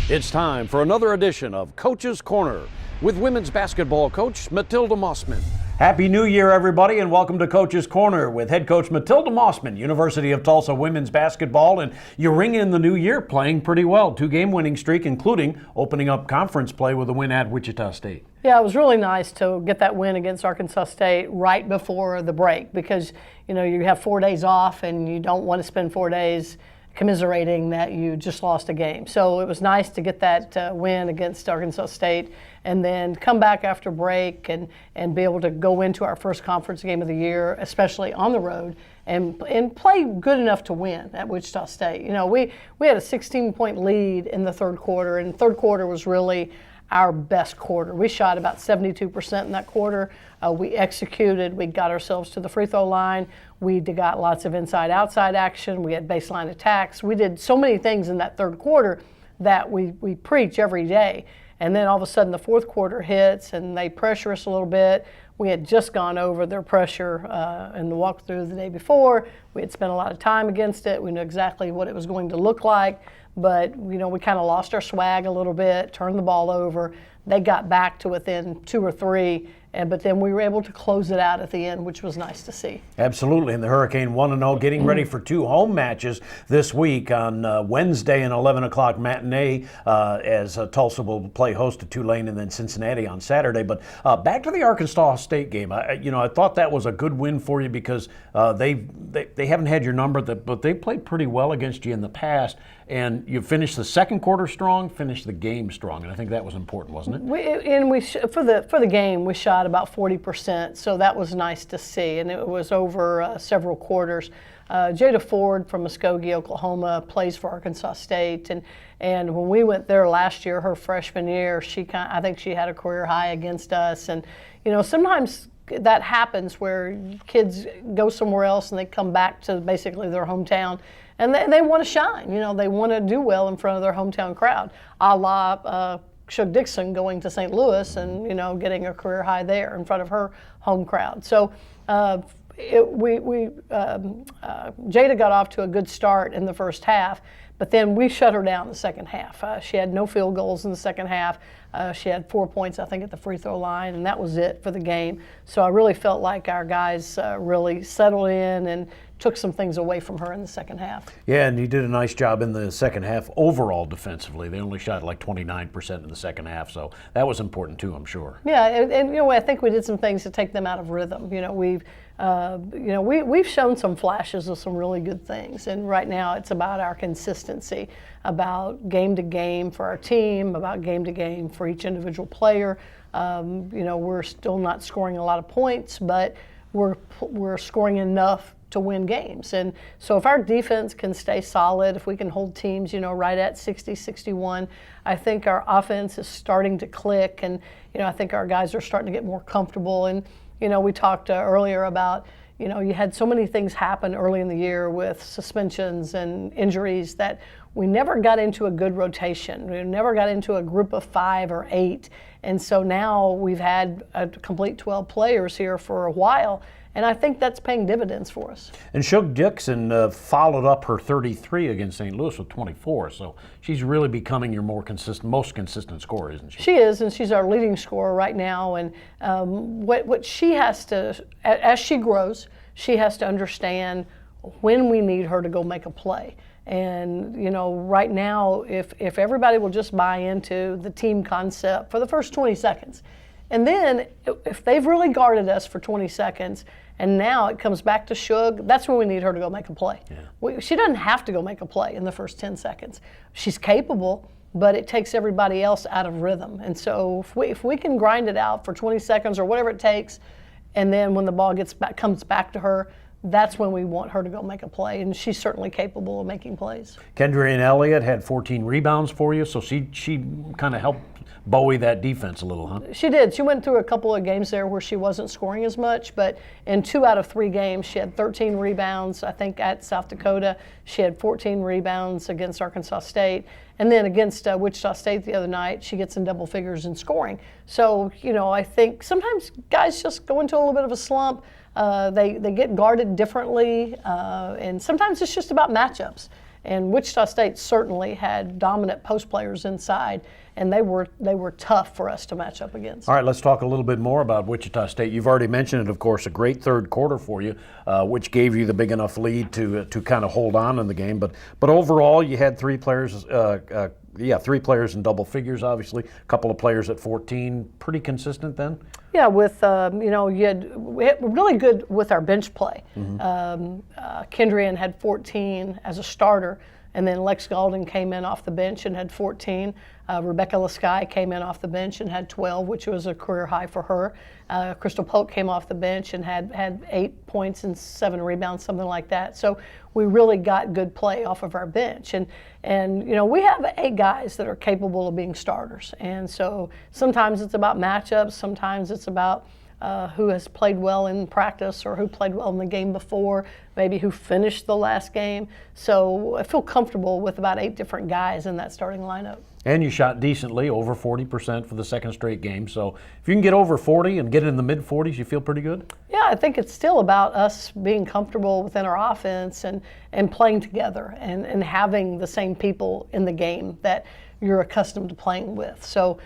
It's time for another edition of Coach's Corner with women's basketball coach Matilda Mossman. Happy New Year, everybody, and welcome to Coach's Corner with head coach Matilda Mossman, University of Tulsa women's basketball. And you ring in the new year playing pretty well. 2-game winning streak, including opening up conference play with a win at Wichita State. Yeah, it was really nice to get that win against Arkansas State right before the break because, you have 4 days off and you don't want to spend 4 days commiserating that you just lost a game. So it was nice to get that win against Arkansas State and then come back after break and be able to go into our first conference game of the year, especially on the road, and play good enough to win at Wichita State. We had a 16-point lead in the third quarter, and the third quarter was really our best quarter. We shot about 72% in that quarter. We executed. We got ourselves to the free throw line. We got lots of inside-outside action. We had baseline attacks. We did so many things in that third quarter that we preach every day. And then all of a sudden the fourth quarter hits and they pressure us a little bit. We had just gone over their pressure in the walkthrough the day before. We had spent a lot of time against it. We knew exactly what it was going to look like. But, we kind of lost our swag a little bit, turned the ball over. They got back to within 2 or 3, but then we were able to close it out at the end, which was nice to see. Absolutely, and the Hurricane 1-0, getting ready for 2 home matches this week on Wednesday, an 11 o'clock matinee, as Tulsa will play host to Tulane and then Cincinnati on Saturday. But back to the Arkansas State game. I thought that was a good win for you because they haven't had your number, but they played pretty well against you in the past. And you finished the second quarter strong, finished the game strong, and I think that was important, wasn't it? For the game, we shot about 40%, so that was nice to see, and it was over several quarters. Jada Ford from Muskogee, Oklahoma, plays for Arkansas State, and when we went there last year, her freshman year, I think she had a career high against us, and sometimes that happens where kids go somewhere else and they come back to basically their hometown. And they want to shine, they want to do well in front of their hometown crowd, a la Shug Dixon going to St. Louis and, getting a career high there in front of her home crowd. So Jada got off to a good start in the first half, but then we shut her down in the second half. She had no field goals in the second half. She had 4 points, I think, at the free throw line, and that was it for the game. So I really felt like our guys really settled in and took some things away from her in the second half. Yeah, and you did a nice job in the second half overall defensively. They only shot like 29% in the second half, so that was important too, I'm sure. Yeah, and I think we did some things to take them out of rhythm. We've shown some flashes of some really good things, and right now it's about our consistency, about game to game for our team, about game to game for each individual player. We're still not scoring a lot of points, but we're scoring enough to win games. And so if our defense can stay solid, if we can hold teams, right at 60, 61, I think our offense is starting to click, and, I think our guys are starting to get more comfortable. And, we talked earlier about, you had so many things happen early in the year with suspensions and injuries that we never got into a good rotation. We never got into a group of 5 or 8. And so now we've had a complete 12 players here for a while. And I think that's paying dividends for us. And Shug Dixon followed up her 33 against St. Louis with 24, so she's really becoming your most consistent scorer, isn't she? She is, and she's our leading scorer right now. And what she has to, as she grows, she has to understand when we need her to go make a play. And, right now, if everybody will just buy into the team concept for the first 20 seconds, and then if they've really guarded us for 20 seconds, and now it comes back to Shug, that's when we need her to go make a play. Yeah. She doesn't have to go make a play in the first 10 seconds. She's capable, but it takes everybody else out of rhythm. And so if we can grind it out for 20 seconds or whatever it takes, and then when the ball comes back to her, that's when we want her to go make a play, and she's certainly capable of making plays. Kendrian Elliott had 14 rebounds for you, so she kind of helped buoy that defense a little, huh? She did. She went through a couple of games there where she wasn't scoring as much, but in 2 out of 3 games, she had 13 rebounds. I think at South Dakota, she had 14 rebounds against Arkansas State. And then against Wichita State the other night, she gets in double figures in scoring. So, I think sometimes guys just go into a little bit of a slump. They get guarded differently, and sometimes it's just about matchups. And Wichita State certainly had dominant post players inside, and they were tough for us to match up against. All right, let's talk a little bit more about Wichita State. You've already mentioned it, of course, a great third quarter for you, which gave you the big enough lead to kind of hold on in the game. But overall, you had three players in double figures, obviously. A couple of players at 14. Pretty consistent then? Yeah, with, we had really good with our bench play. Kendrian had 14 as a starter, and then Lex Galden came in off the bench and had 14. Rebecca Lasky came in off the bench and had 12, which was a career high for her. Crystal Polk came off the bench and had 8 points and 7 rebounds, something like that. So we really got good play off of our bench. And we have 8 guys that are capable of being starters. And so sometimes it's about matchups, sometimes it's about who has played well in practice or who played well in the game before, maybe who finished the last game. So I feel comfortable with about 8 different guys in that starting lineup. And you shot decently, over 40% for the second straight game. So if you can get over 40 and get in the mid-40s, you feel pretty good? Yeah, I think it's still about us being comfortable within our offense and playing together and having the same people in the game that you're accustomed to playing with. So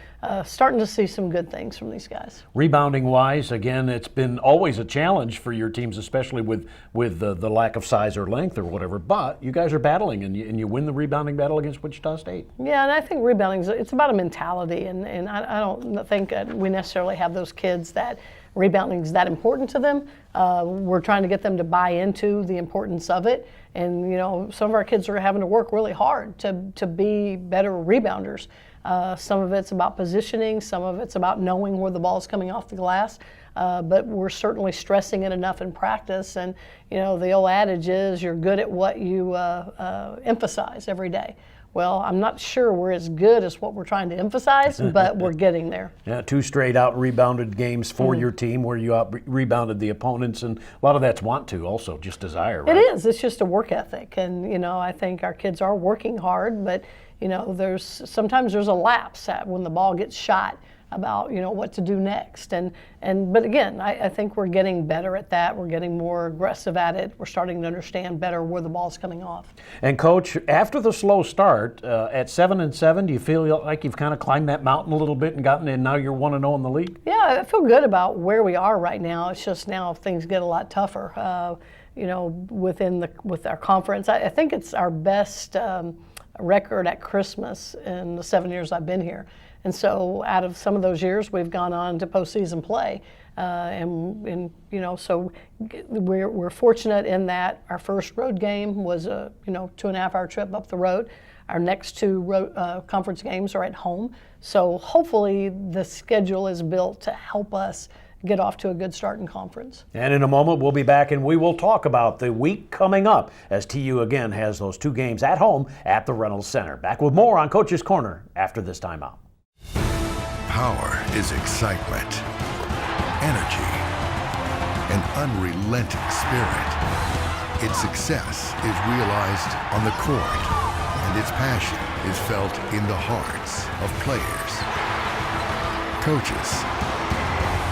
starting to see some good things from these guys. Rebounding wise, again, it's been always a challenge for your teams, especially with the lack of size or length or whatever, but you guys are battling and you win the rebounding battle against Wichita State. Yeah, and I think rebounding, it's about a mentality, and I don't think we necessarily have those kids that rebounding is that important to them. We're trying to get them to buy into the importance of it. And some of our kids are having to work really hard to be better rebounders. Some of it's about positioning, some of it's about knowing where the ball's coming off the glass. But we're certainly stressing it enough in practice. And the old adage is you're good at what you emphasize every day. Well, I'm not sure we're as good as what we're trying to emphasize, but we're getting there. Yeah, 2 straight out-rebounded games for your team where you out-rebounded the opponents, and a lot of that's want to also, just desire, right? It is. It's just a work ethic. And, I think our kids are working hard, but, sometimes there's a lapse when the ball gets shot about what to do next, but again, I think we're getting better at that. We're getting more aggressive at it. We're starting to understand better where the ball's coming off. And Coach, after the slow start at 7-7, do you feel like you've kind of climbed that mountain a little bit and gotten in? Now you're 1-0 in the league. Yeah, I feel good about where we are right now. It's just now things get a lot tougher. With our conference, I think it's our best record at Christmas in the 7 years I've been here. And so out of some of those years, we've gone on to postseason play. So we're fortunate in that our first road game was a 2.5-hour trip up the road. Our next 2 conference games are at home. So hopefully the schedule is built to help us get off to a good start in conference. And in a moment, we'll be back and we will talk about the week coming up as TU again has those 2 games at home at the Reynolds Center. Back with more on Coach's Corner after this timeout. Power is excitement, energy, an unrelenting spirit. Its success is realized on the court, and its passion is felt in the hearts of players, coaches,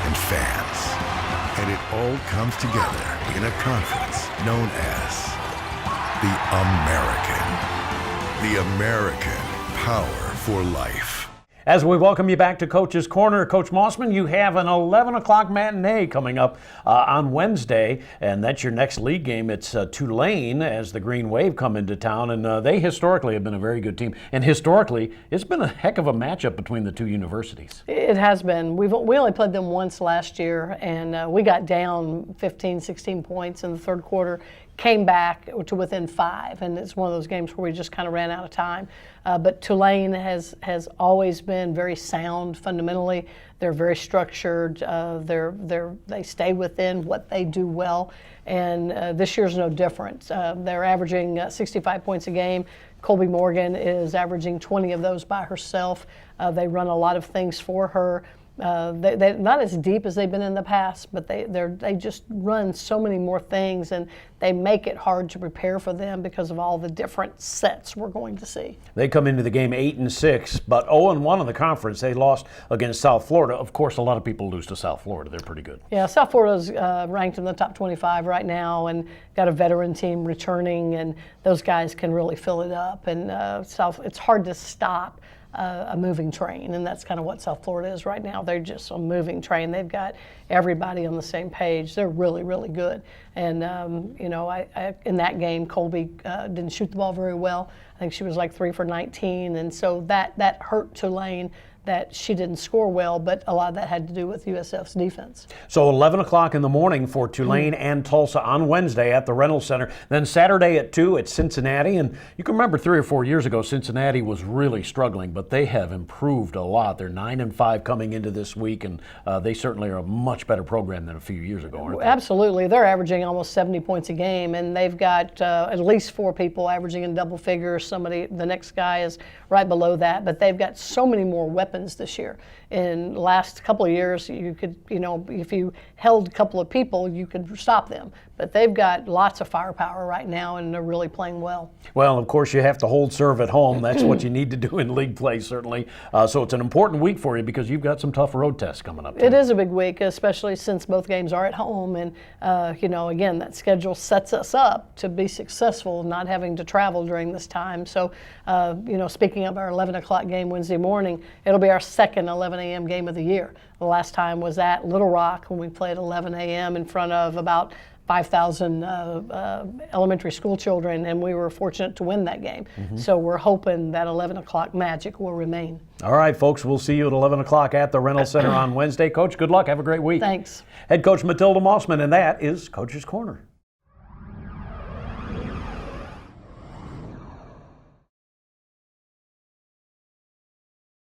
and fans. And it all comes together in a conference known as the American Power for Life. As we welcome you back to Coach's Corner, Coach Mossman, you have an 11 o'clock matinee coming up on Wednesday, and that's your next league game. It's Tulane as the Green Wave come into town, and they historically have been a very good team. And historically, it's been a heck of a matchup between the 2 universities. It has been. We only played them once last year, and we got down 15, 16 points in the third quarter, came back to within 5, and it's one of those games where we just kind of ran out of time. But Tulane has always been very sound fundamentally. They're very structured. They stay within what they do well, and this year's no different. They're averaging 65 points a game. Colby Morgan is averaging 20 of those by herself. They run a lot of things for her. They're not as deep as they've been in the past, but they just run so many more things, and they make it hard to prepare for them because of all the different sets we're going to see. They come into the game 8-6, but 0-1 in the conference. They lost against South Florida. Of course, a lot of people lose to South Florida. They're pretty good. Yeah, South Florida's ranked in the top 25 right now, and got a veteran team returning, and those guys can really fill it up. And it's hard to stop a moving train, and that's kind of what South Florida is right now. They're just a moving train. They've got everybody on the same page. They're really, really good. And in that game, Colby didn't shoot the ball very well. I think she was like 3 for 19, and so that hurt Tulane, that she didn't score well, but a lot of that had to do with USF's defense. So 11 o'clock in the morning for Tulane and Tulsa on Wednesday at the Reynolds Center. Then Saturday at 2 at Cincinnati. And you can remember 3 or 4 years ago, Cincinnati was really struggling, but they have improved a lot. They're 9-5 coming into this week, and they certainly are a much better program than a few years ago, aren't they? Absolutely. They're averaging almost 70 points a game, and they've got at least 4 people averaging in double figures. The next guy is right below that, but they've got so many more weapons this year. In the last couple of years, you could, if you held a couple of people, you could stop them. But they've got lots of firepower right now, and they're really playing well. Well, of course, you have to hold serve at home. That's what you need to do in league play, certainly. So it's an important week for you because you've got some tough road tests coming up. It is a big week, especially since both games are at home. And, again, that schedule sets us up to be successful, not having to travel during this time. So, speaking of our 11 o'clock game Wednesday morning, it'll be our second 11 a.m. game of the year. The last time was at Little Rock when we played 11 a.m. in front of about 5,000 elementary school children, and we were fortunate to win that game. So we're hoping that 11 o'clock magic will remain. All right, folks, we'll see you at 11 o'clock at the Reynolds Center on Wednesday. Coach, good luck. Have a great week. Thanks. Head coach Matilda Mossman, and that is Coach's Corner.